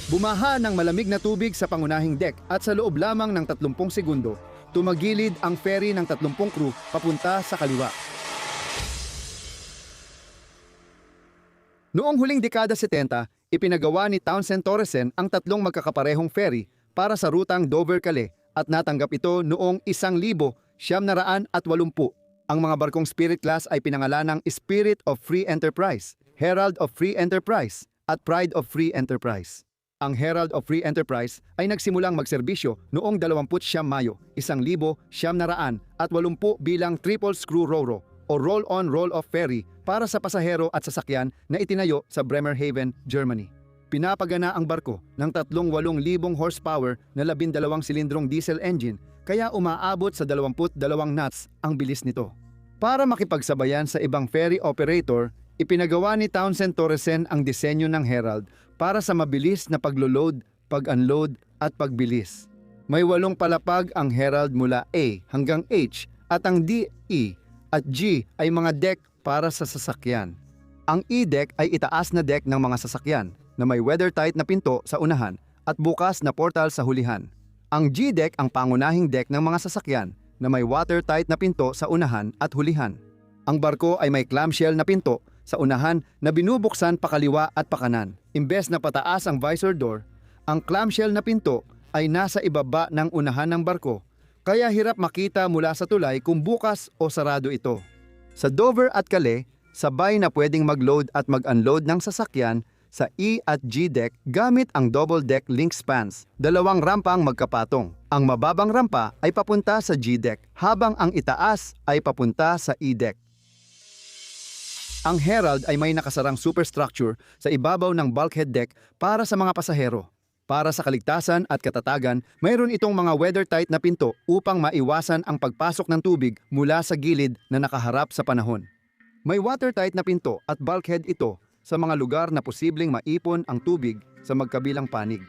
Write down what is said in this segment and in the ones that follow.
Bumaha ng malamig na tubig sa pangunahing deck at sa loob lamang ng 30 segundo, tumagilid ang ferry ng 30 crew papunta sa kaliwa. Noong huling dekada 70, ipinagawa ni Townsend Torresen ang tatlong magkakaparehong ferry para sa rutang Dover-Calais at natanggap ito noong 1980. Ang mga barkong Spirit Class ay pinangalan ng Spirit of Free Enterprise, Herald of Free Enterprise at Pride of Free Enterprise. Ang Herald of Free Enterprise ay nagsimulang magserbisyo noong 29 Mayo, 1980 bilang triple screw ro-ro o roll-on roll-off ferry para sa pasahero at sasakyan na itinayo sa Bremerhaven, Germany. Pinapagana ang barko ng 8,000 horsepower na 12 silindrong diesel engine kaya umaabot sa 22 knots ang bilis nito. Para makipagsabayan sa ibang ferry operator, ipinagawa ni Townsend Torresen ang disenyo ng Herald para sa mabilis na paglo-load, pag-unload at pagbilis. May 8 palapag ang Herald mula A hanggang H at ang D, E at G ay mga deck para sa sasakyan. Ang E-deck ay itaas na deck ng mga sasakyan na may weather-tight na pinto sa unahan at bukas na portal sa hulihan. Ang G-deck ang pangunahing deck ng mga sasakyan na may watertight na pinto sa unahan at hulihan. Ang barko ay may clamshell na pinto sa unahan na binubuksan pakaliwa at pakanan. Imbes na pataas ang visor door, ang clamshell na pinto ay nasa ibaba ng unahan ng barko, kaya hirap makita mula sa tulay kung bukas o sarado ito. Sa Dover at Calais, sabay na pwedeng mag-load at mag-unload ng sasakyan sa E at G deck gamit ang double deck link spans, 2 rampang magkapatong. Ang mababang rampa ay papunta sa G deck, habang ang itaas ay papunta sa E deck. Ang Herald ay may nakasarang superstructure sa ibabaw ng bulkhead deck para sa mga pasahero. Para sa kaligtasan at katatagan, mayroon itong mga weather-tight na pinto upang maiwasan ang pagpasok ng tubig mula sa gilid na nakaharap sa panahon. May watertight na pinto at bulkhead ito sa mga lugar na posibleng maipon ang tubig sa magkabilang panig.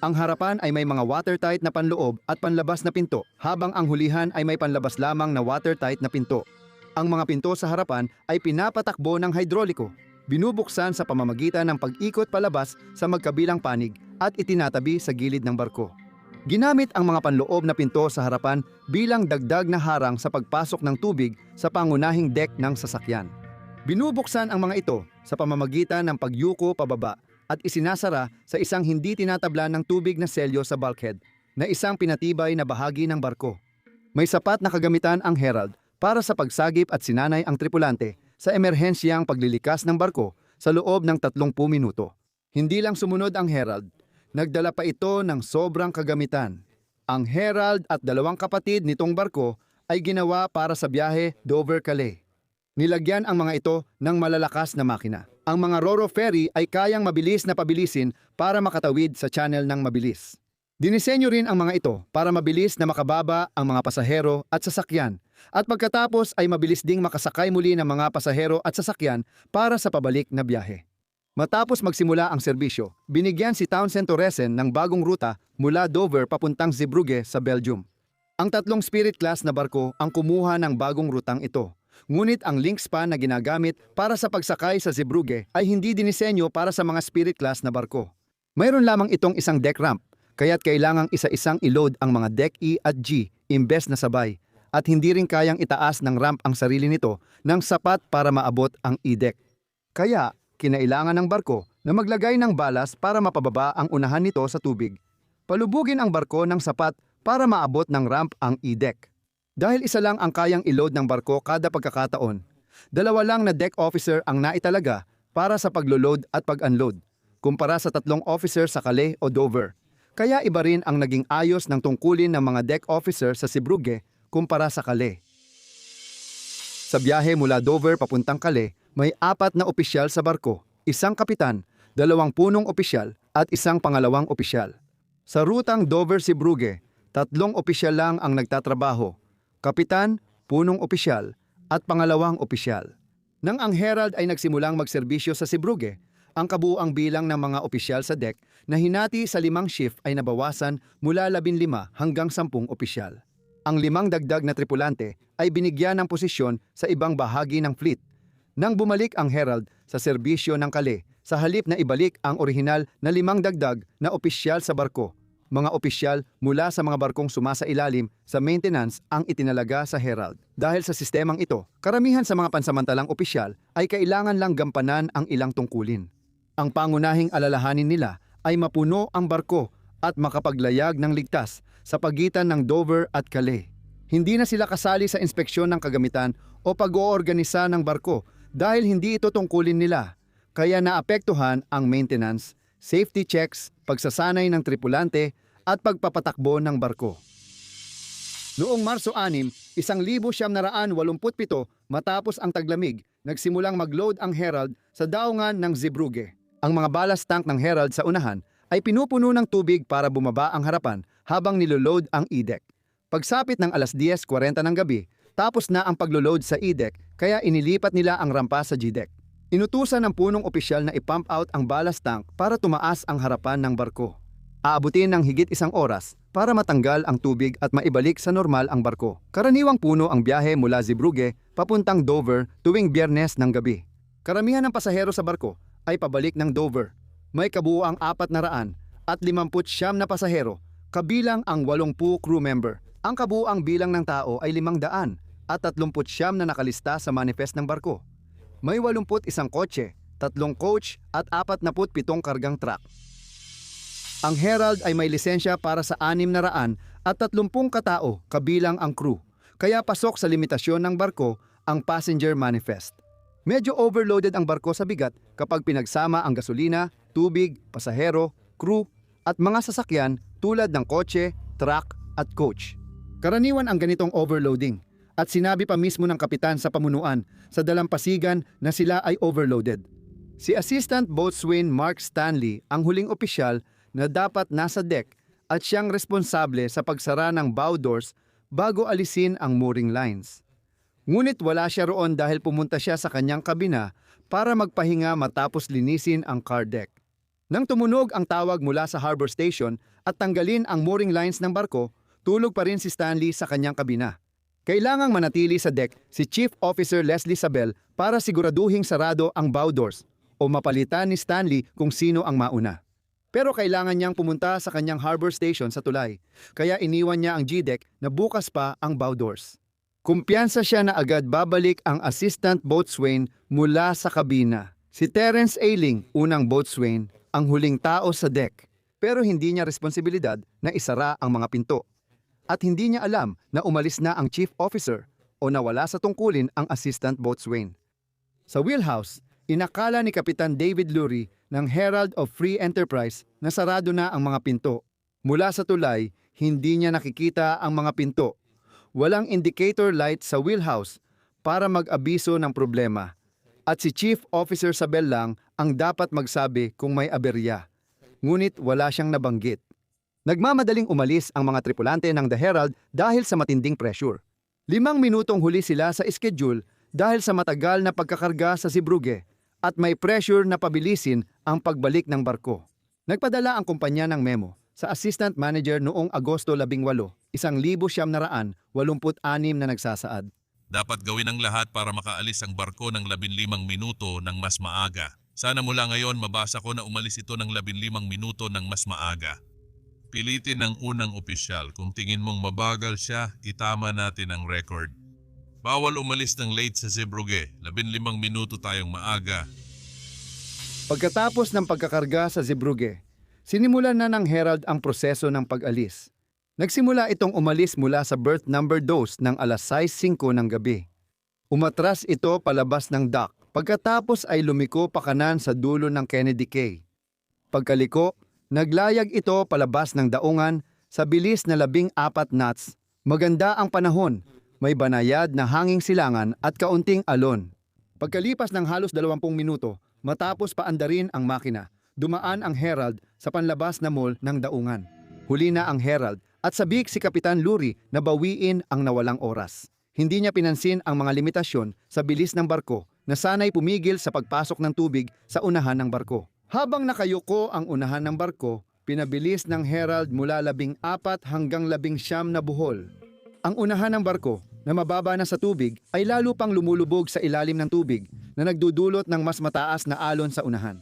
Ang harapan ay may mga watertight na panloob at panlabas na pinto, habang ang hulihan ay may panlabas lamang na watertight na pinto. Ang mga pinto sa harapan ay pinapatakbo ng hidroliko, binubuksan sa pamamagitan ng pag-ikot palabas sa magkabilang panig at itinatabi sa gilid ng barko. Ginamit ang mga panloob na pinto sa harapan bilang dagdag na harang sa pagpasok ng tubig sa pangunahing deck ng sasakyan. Binubuksan ang mga ito sa pamamagitan ng pagyuko pababa at isinasara sa isang hindi tinatablan ng tubig na selyo sa bulkhead na isang pinatibay na bahagi ng barko. May sapat na kagamitan ang Herald para sa pagsagip at sinanay ang tripulante sa emerhensyang paglilikas ng barko sa loob ng 30 minuto. Hindi lang sumunod ang Herald, nagdala pa ito ng sobrang kagamitan. Ang Herald at 2 kapatid nitong barko ay ginawa para sa biyahe Dover-Calais. Nilagyan ang mga ito ng malalakas na makina. Ang mga ro-ro ferry ay kayang mabilis na pabilisin para makatawid sa channel ng mabilis. Dinisenyo rin ang mga ito para mabilis na makababa ang mga pasahero at sasakyan, at pagkatapos ay mabilis ding makasakay muli ng mga pasahero at sasakyan para sa pabalik na biyahe. Matapos magsimula ang serbisyo, binigyan si Townsend Torresen ng bagong ruta mula Dover papuntang Zeebrugge sa Belgium. Ang 3 Spirit Class na barko ang kumuha ng bagong rutang ito. Ngunit ang link span na ginagamit para sa pagsakay sa Zeebrugge ay hindi dinisenyo para sa mga Spirit Class na barko. Mayroon lamang itong isang deck ramp, kaya't kailangang isa-isang i-load ang mga deck E at G imbes na sabay, at hindi rin kayang itaas ng ramp ang sarili nito ng sapat para maabot ang E-deck. Kaya, kinailangan ng barko na maglagay ng balas para mapababa ang unahan nito sa tubig. Palubugin ang barko ng sapat para maabot ng ramp ang E-deck. Dahil isa lang ang kayang i-load ng barko kada pagkakataon, 2 lang na deck officer ang naitalaga para sa paglo-load at pag-unload, kumpara sa 3 officer sa Calais o Dover. Kaya iba rin ang naging ayos ng tungkulin ng mga deck officer sa Zeebrugge kumpara sa Calais. Sa biyahe mula Dover papuntang Calais, may 4 na opisyal sa barko, 1 kapitan, 2 punong opisyal at 1 pangalawang opisyal. Sa rutang Dover-Zeebrugge, 3 opisyal lang ang nagtatrabaho, kapitan, punong opisyal at pangalawang opisyal. Nang ang Herald ay nagsimulang magserbisyo sa Zeebrugge, ang kabuuang bilang ng mga opisyal sa deck na hinati sa 5 shift ay nabawasan mula 15 hanggang 10 opisyal. Ang 5 dagdag na tripulante ay binigyan ng posisyon sa ibang bahagi ng fleet. Nang bumalik ang Herald sa serbisyo ng Calais, sa halip na ibalik ang orihinal na 5 dagdag na opisyal sa barko. Mga opisyal mula sa mga barkong sumasailalim sa maintenance ang itinalaga sa Herald. Dahil sa sistemang ito, karamihan sa mga pansamantalang opisyal ay kailangan lang gampanan ang ilang tungkulin. Ang pangunahing alalahanin nila ay mapuno ang barko at makapaglayag ng ligtas sa pagitan ng Dover at Calais. Hindi na sila kasali sa inspeksyon ng kagamitan o pag-oorganisa ng barko dahil hindi ito tungkulin nila. Kaya naapektuhan ang maintenance, safety checks, pagsasanay ng tripulante at pagpapatakbo ng barko. Noong Marso 6, 1987 matapos ang taglamig, nagsimulang mag-load ang Herald sa daungan ng Zeebrugge. Ang mga ballast tank ng Herald sa unahan ay pinupuno ng tubig para bumaba ang harapan habang niloload ang E-deck. Pagsapit ng alas 10:40 ng gabi, tapos na ang paglo-load sa E-deck kaya inilipat nila ang rampa sa G-deck. Inutusan ng punong opisyal na ipump out ang ballast tank para tumaas ang harapan ng barko. Aabutin ng higit 1 oras para matanggal ang tubig at maibalik sa normal ang barko. Karaniwang puno ang biyahe mula Zeebrugge papuntang Dover tuwing Biyernes ng gabi. Karamihan ng pasahero sa barko ay pabalik ng Dover. May kabuuang 400 at 59 na pasahero, kabilang ang 80 crew member. Ang kabuuang bilang ng tao ay 500 at 39 na nakalista sa manifest ng barko. May 81 kotse, 3 coach at 47 kargang truck. Ang Herald ay may lisensya para sa 600 at 30 katao kabilang ang crew, kaya pasok sa limitasyon ng barko ang passenger manifest. Medyo overloaded ang barko sa bigat kapag pinagsama ang gasolina, tubig, pasahero, crew at mga sasakyan tulad ng kotse, truck at coach. Karaniwan ang ganitong overloading at sinabi pa mismo ng kapitan sa pamunuan sa dalampasigan na sila ay overloaded. Si Assistant Boatswain Mark Stanley ang huling opisyal na dapat nasa deck at siyang responsable sa pagsara ng bow doors bago alisin ang mooring lines. Ngunit wala siya roon dahil pumunta siya sa kanyang kabina para magpahinga matapos linisin ang car deck. Nang tumunog ang tawag mula sa harbor station at tanggalin ang mooring lines ng barko, tulog pa rin si Stanley sa kanyang kabina. Kailangang manatili sa deck si Chief Officer Leslie Sabel para siguraduhing sarado ang bow doors o mapalitan ni Stanley kung sino ang mauna. Pero kailangan niyang pumunta sa kanyang harbor station sa tulay, kaya iniwan niya ang G-deck na bukas pa ang bow doors. Kumpiyansa siya na agad babalik ang Assistant Boatswain mula sa kabina. Si Terence Ailing, unang boatswain, ang huling tao sa deck, pero hindi niya responsibilidad na isara ang mga pinto. At hindi niya alam na umalis na ang chief officer o nawala sa tungkulin ang assistant boatswain. Sa wheelhouse, inakala ni Kapitan David Lurie ng Herald of Free Enterprise na sarado na ang mga pinto. Mula sa tulay, hindi niya nakikita ang mga pinto. Walang indicator light sa wheelhouse para mag-abiso ng problema. At si Chief Officer Sabel lang ang dapat magsabi kung may aberya. Ngunit wala siyang nabanggit. Nagmamadaling umalis ang mga tripulante ng The Herald dahil sa matinding pressure. 5 minutong huli sila sa schedule dahil sa matagal na pagkakarga sa Zeebrugge at may pressure na pabilisin ang pagbalik ng barko. Nagpadala ang kumpanya ng memo sa assistant manager noong Agosto 18, 1986 na nagsasaad. Dapat gawin ang lahat para makaalis ang barko ng 15 minuto ng mas maaga. Sana mula ngayon mabasa ko na umalis ito ng 15 minuto ng mas maaga. Pilitin ng unang opisyal. Kung tingin mong mabagal siya, itama natin ang record. Bawal umalis ng late sa Zeebrugge. 15 minuto tayong maaga. Pagkatapos ng pagkakarga sa Zeebrugge, sinimulan na ng Herald ang proseso ng pag-alis. Nagsimula itong umalis mula sa berth number 2 ng alas 6:05 ng gabi. Umatras ito palabas ng dock. Pagkatapos ay lumiko pa kanan sa dulo ng Kennedy Cay. Pagkaliko, naglayag ito palabas ng daungan sa bilis na 14 knots. Maganda ang panahon, may banayad na hanging silangan at kaunting alon. Pagkalipas ng halos 20 minuto, matapos paandarin ang makina, dumaan ang Herald sa panlabas na mall ng daungan. Huli na ang Herald at sabik si Kapitan Lurie na bawiin ang nawalang oras. Hindi niya pinansin ang mga limitasyon sa bilis ng barko na sanay pumigil sa pagpasok ng tubig sa unahan ng barko. Habang nakayuko ang unahan ng barko, pinabilis ng Herald mula 14 hanggang 19 na buhol. Ang unahan ng barko na mababa na sa tubig ay lalo pang lumulubog sa ilalim ng tubig na nagdudulot ng mas mataas na alon sa unahan.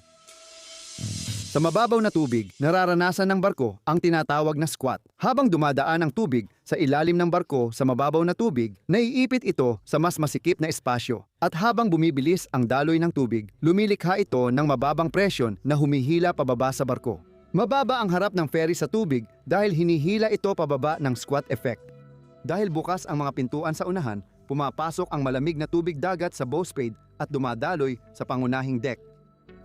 Sa mababaw na tubig, nararanasan ng barko ang tinatawag na squat. Habang dumadaan ang tubig sa ilalim ng barko sa mababaw na tubig, naiipit ito sa mas masikip na espasyo. At habang bumibilis ang daloy ng tubig, lumilikha ito ng mababang presyon na humihila pababa sa barko. Mababa ang harap ng ferry sa tubig dahil hinihila ito pababa ng squat effect. Dahil bukas ang mga pintuan sa unahan, pumapasok ang malamig na tubig dagat sa bowsprit at dumadaloy sa pangunahing deck.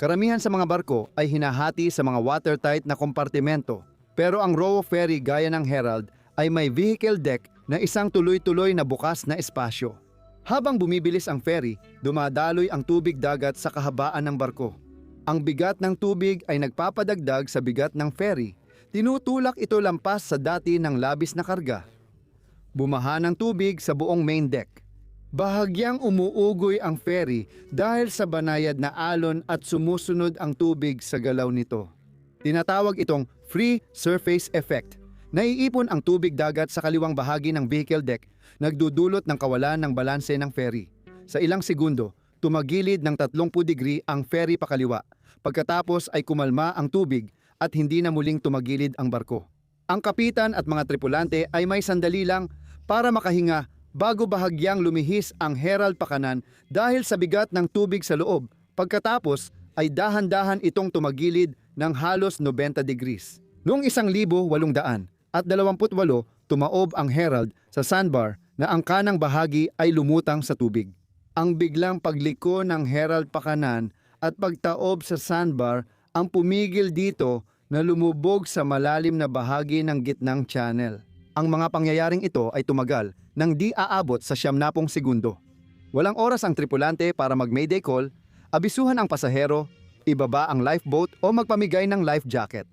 Karamihan sa mga barko ay hinahati sa mga watertight na kompartimento, pero ang Ro-Ro ferry gaya ng Herald ay may vehicle deck na isang tuloy-tuloy na bukas na espasyo. Habang bumibilis ang ferry, dumadaloy ang tubig dagat sa kahabaan ng barko. Ang bigat ng tubig ay nagpapadagdag sa bigat ng ferry. Tinutulak ito lampas sa dati ng labis na karga. Bumaha ng tubig sa buong main deck. Bahagyang umuugoy ang ferry dahil sa banayad na alon at sumusunod ang tubig sa galaw nito. Tinatawag itong free surface effect. Naiipon ang tubig dagat sa kaliwang bahagi ng vehicle deck, nagdudulot ng kawalan ng balanse ng ferry. Sa ilang segundo, tumagilid ng 30 degree ang ferry pakaliwa. Pagkatapos ay kumalma ang tubig at hindi na muling tumagilid ang barko. Ang kapitan at mga tripulante ay may sandali lang para makahinga bago bahagyang lumihis ang Herald pakanan dahil sa bigat ng tubig sa loob. Pagkatapos ay dahan-dahan itong tumagilid ng halos 90 degrees. Noong 1828 tumaob ang Herald sa sandbar na ang kanang bahagi ay lumutang sa tubig. Ang biglang pagliko ng Herald pakanan at pagtaob sa sandbar ang pumigil dito na lumubog sa malalim na bahagi ng gitnang channel. Ang mga pangyayaring ito ay tumagal nang di aabot sa 90 segundo. Walang oras ang tripulante para mag-mayday call, abisuhan ang pasahero, ibaba ang lifeboat o magpamigay ng life jacket.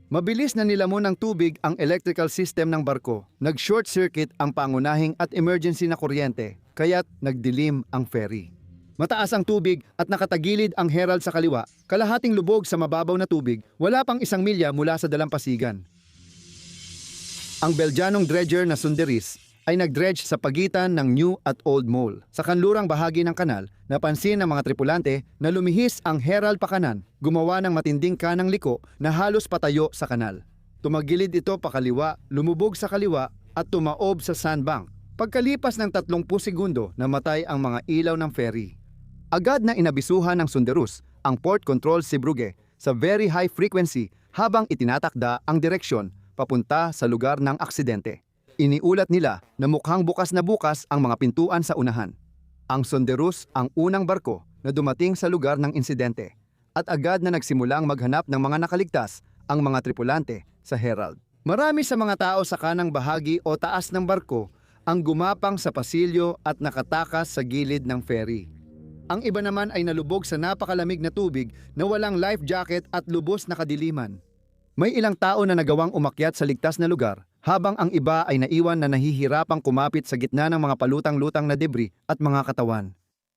Mabilis na nilamon ng tubig ang electrical system ng barko. Nag-short circuit ang pangunahing at emergency na kuryente, kaya't nagdilim ang ferry. Mataas ang tubig at nakatagilid ang Herald sa kaliwa, kalahating lubog sa mababaw na tubig, wala pang 1 milya mula sa dalampasigan. Ang Belgianong dredger na Sunderis ay nag-dredge sa pagitan ng New at Old Mole. Sa kanlurang bahagi ng kanal, napansin ng mga tripulante na lumihis ang Herald pakanan, gumawa ng matinding kanang liko na halos patayo sa kanal. Tumagilid ito pakaliwa, lumubog sa kaliwa at tumaob sa sandbank. Pagkalipas ng 30 segundo, namatay ang mga ilaw ng ferry. Agad na inabisuhan ng Sunderus ang Port Control Zeebrugge sa very high frequency habang itinatakda ang direksyon papunta sa lugar ng aksidente. Iniulat nila na mukhang bukas na bukas ang mga pintuan sa unahan. Ang Sunderus ang unang barko na dumating sa lugar ng insidente at agad na nagsimulang maghanap ng mga nakaligtas ang mga tripulante sa Herald. Marami sa mga tao sa kanang bahagi o taas ng barko ang gumapang sa pasilyo at nakatakas sa gilid ng ferry. Ang iba naman ay nalubog sa napakalamig na tubig na walang life jacket at lubos na kadiliman. May ilang tao na nagawang umakyat sa ligtas na lugar, habang ang iba ay naiwan na nahihirapang kumapit sa gitna ng mga palutang-lutang na debris at mga katawan.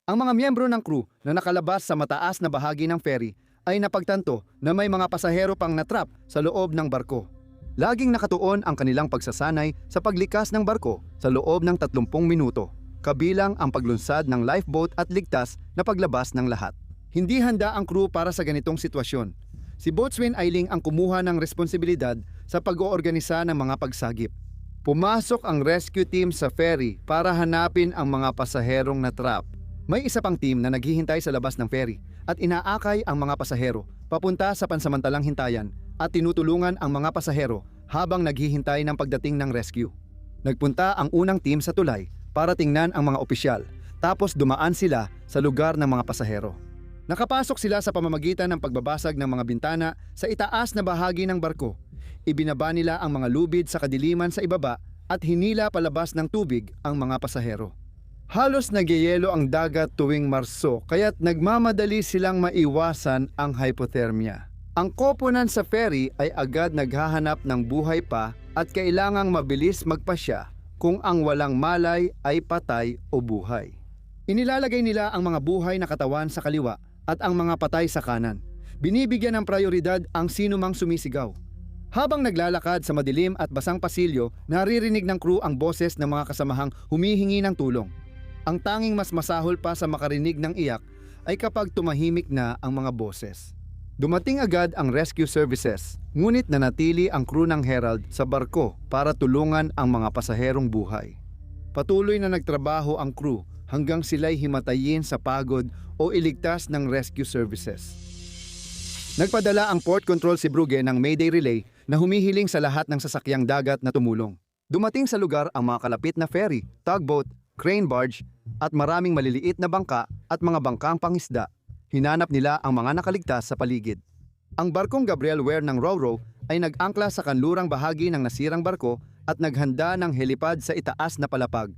Ang mga miyembro ng crew na nakalabas sa mataas na bahagi ng ferry ay napagtanto na may mga pasahero pang natrap sa loob ng barko. Laging nakatuon ang kanilang pagsasanay sa paglikas ng barko sa loob ng 30 minuto, kabilang ang paglunsad ng lifeboat at ligtas na paglabas ng lahat. Hindi handa ang crew para sa ganitong sitwasyon. Si Boatswain Eiling ang kumuha ng responsibilidad sa pag-oorganisa ng mga pagsagip. Pumasok ang rescue team sa ferry para hanapin ang mga pasaherong natrap. May isa pang team na naghihintay sa labas ng ferry at inaakay ang mga pasahero papunta sa pansamantalang hintayan at tinutulungan ang mga pasahero habang naghihintay ng pagdating ng rescue. Nagpunta ang unang team sa tulay para tingnan ang mga opisyal, tapos dumaan sila sa lugar ng mga pasahero. Nakapasok sila sa pamamagitan ng pagbabasag ng mga bintana sa itaas na bahagi ng barko. Ibinaba nila ang mga lubid sa kadiliman sa ibaba at hinila palabas ng tubig ang mga pasahero. Halos nagyayelo ang dagat tuwing Marso kaya't nagmamadali silang maiwasan ang hypothermia. Ang koponan sa ferry ay agad naghahanap ng buhay pa at kailangang mabilis magpasya kung ang walang malay ay patay o buhay. Inilalagay nila ang mga buhay na katawan sa kaliwa at ang mga patay sa kanan. Binibigyan ng prioridad ang sinumang sumisigaw. Habang naglalakad sa madilim at basang pasilyo, naririnig ng crew ang boses ng mga kasamahang humihingi ng tulong. Ang tanging mas masahol pa sa makarinig ng iyak ay kapag tumahimik na ang mga boses. Dumating agad ang rescue services, ngunit nanatili ang crew ng Herald sa barko para tulungan ang mga pasaherong buhay. Patuloy na nagtrabaho ang crew hanggang sila'y himatayin sa pagod o iligtas ng rescue services. Nagpadala ang port control si Brugge ng Mayday Relay na humihiling sa lahat ng sasakyang dagat na tumulong. Dumating sa lugar ang mga kalapit na ferry, tugboat, crane barge at maraming maliliit na bangka at mga bangkang pangisda. Hinanap nila ang mga nakaligtas sa paligid. Ang barkong Gabriel Ware ng Roro ay nag-angkla sa kanlurang bahagi ng nasirang barko at naghanda ng helipad sa itaas na palapag.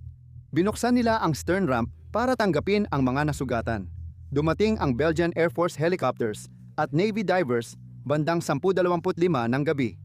Binuksan nila ang stern ramp para tanggapin ang mga nasugatan. Dumating ang Belgian Air Force helicopters at Navy divers bandang 10:25 ng gabi.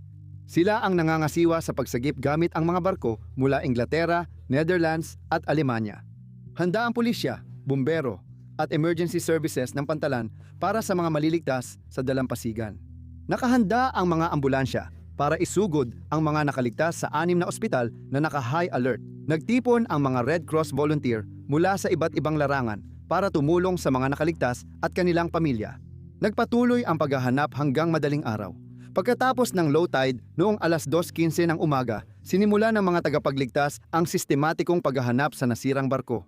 Sila ang nangangasiwa sa pagsagip gamit ang mga barko mula Inglaterra, Netherlands at Alemanya. Handa ang pulisya, bumbero at emergency services ng Pantalan para sa mga maliligtas sa dalampasigan. Nakahanda ang mga ambulansya para isugod ang mga nakaligtas sa 6 na ospital na naka-high alert. Nagtipon ang mga Red Cross volunteer mula sa iba't ibang larangan para tumulong sa mga nakaligtas at kanilang pamilya. Nagpatuloy ang paghahanap hanggang madaling araw. Pagkatapos ng low tide noong alas 2:15 ng umaga, sinimula ng mga tagapagligtas ang sistematikong paghahanap sa nasirang barko.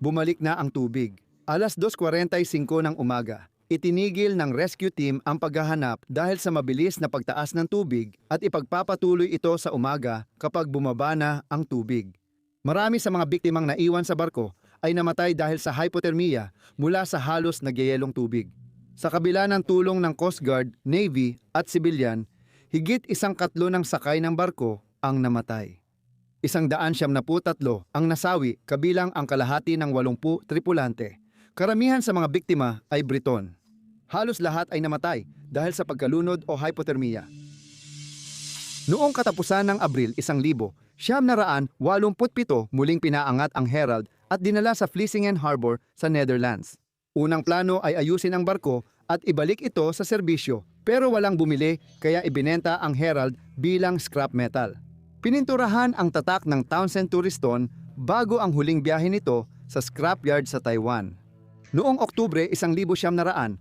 Bumalik na ang tubig. Alas 2:45 ng umaga, itinigil ng rescue team ang paghahanap dahil sa mabilis na pagtaas ng tubig at ipagpapatuloy ito sa umaga kapag bumaba na ang tubig. Marami sa mga biktimang naiwan sa barko ay namatay dahil sa hypothermia mula sa halos nagyayelong tubig. Sa kabila ng tulong ng Coast Guard, Navy at Civilian, higit 1/4 ng sakay ng barko ang namatay. 173 ang nasawi kabilang ang kalahati ng 80 tripulante. Karamihan sa mga biktima ay Briton. Halos lahat ay namatay dahil sa pagkalunod o hypothermia. Noong katapusan ng Abril 1987 muling pinaangat ang Herald at dinala sa Vlissingen Harbor sa Netherlands. Unang plano ay ayusin ang barko at ibalik ito sa serbisyo pero walang bumili kaya ibinenta ang Herald bilang scrap metal. Pininturahan ang tatak ng Townsend Touriston bago ang huling biyahe nito sa scrapyard sa Taiwan. Noong Oktubre 1987,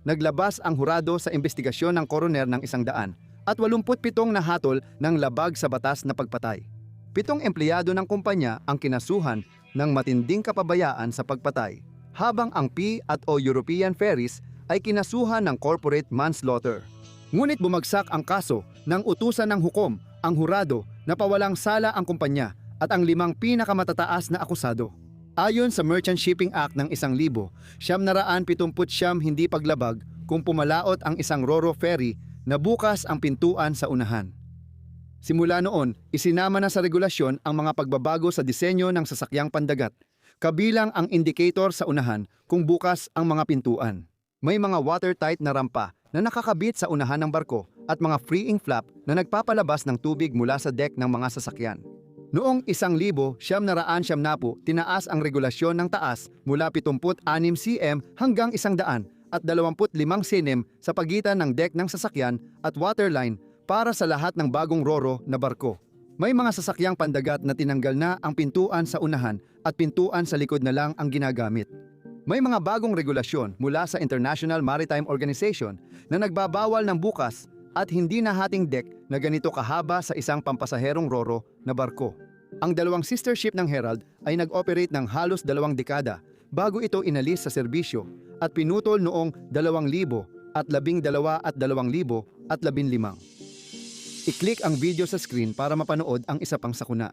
naglabas ang hurado sa investigasyon ng koroner ng 100 at 87 nahatol ng labag sa batas na pagpatay. 7 empleyado ng kumpanya ang kinasuhan ng matinding kapabayaan sa pagpatay, habang ang P at O European Ferries ay kinasuhan ng corporate manslaughter. Ngunit bumagsak ang kaso ng utusan ng hukom ang hurado na pawalang sala ang kumpanya at ang 5 pinakamatataas na akusado. Ayon sa Merchant Shipping Act ng 1979 hindi paglabag kung pumalaot ang isang Roro ferry na bukas ang pintuan sa unahan. Simula noon, isinama na sa regulasyon ang mga pagbabago sa disenyo ng sasakyang pandagat, kabilang ang indicator sa unahan kung bukas ang mga pintuan. May mga watertight na rampa na nakakabit sa unahan ng barko at mga freeing flap na nagpapalabas ng tubig mula sa deck ng mga sasakyan. Noong 1970, tinaas ang regulasyon ng taas mula 76 cm hanggang 100 at 25 cm sa pagitan ng deck ng sasakyan at waterline para sa lahat ng bagong Roro na barko. May mga sasakyang pandagat na tinanggal na ang pintuan sa unahan at pintuan sa likod na lang ang ginagamit. May mga bagong regulasyon mula sa International Maritime Organization na nagbabawal ng bukas at hindi nahating deck na ganito kahaba sa isang pampasaherong Roro na barko. Ang 2 sister ship ng Herald ay nag-operate ng halos 2 dekada bago ito inalis sa serbisyo at pinutol noong 2012 at 2015. I-click ang video sa screen para mapanood ang isa pang sakuna.